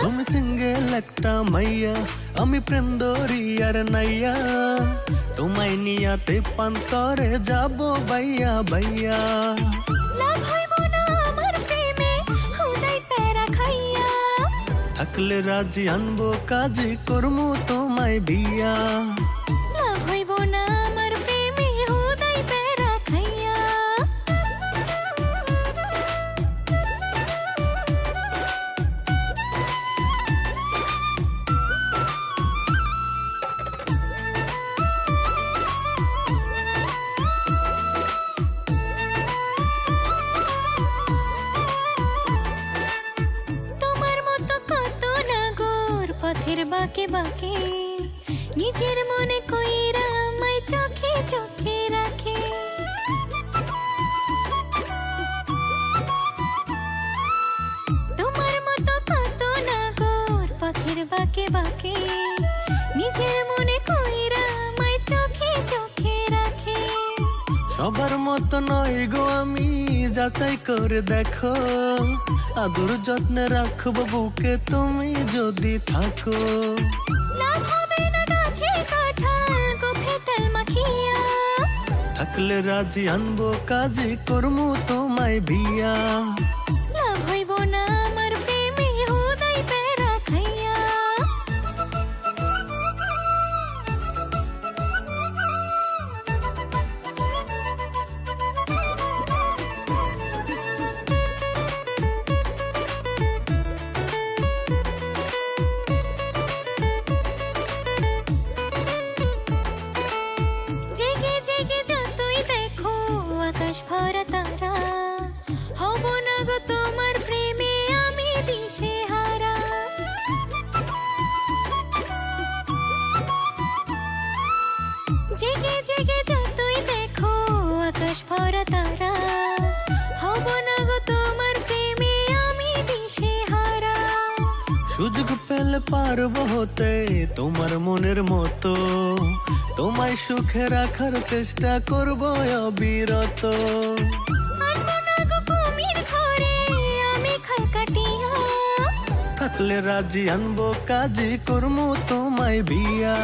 তুমি সিঙ্গেল একটা মাইয়া, আমি প্রেম দরিয়ার নাইয়া, তোমায় নিয়াতে পান্তরে যাব বাইয়া বাইয়া। থাকলে রাজি আনবো কাজে করমু তোমায় বিয়া। পথের বাঁকে বাঁকে নিজের মনে কইরা আমায় চোখে চোখে রাখে। তোমার মতো কত নাগর পথের বাঁকে বাঁকে নিজের মনে কইরা আমায় চোখে চোখে রাখে। সবার মতো নয় গো আমি, যাচাই করে দেখো, আদর যত্নে রাখবো বুকে তুমি যদি থাকো। থাকলে রাজি আনবো কাজে করমু তোমায় বিয়া। লাভ হইব না আমার প্রেমে হুদাই পেরা খাইয়া। আকাশ ভরা তারা হব না গো তোমার প্রেমে আমি দিশে হারা। জেগে জেগে যতই দেখো আকাশ ভরা তারা হব না গো তোমার প্রেমে আমি দিশে হারা। সুযোগ পেলে পারবো হতে তোমার মনের মতো, তোমায় সুখে রাখার চেষ্টা করবো অবিরত। থাকলে রাজি আনবো কাজে করমু তোমায় বিয়া।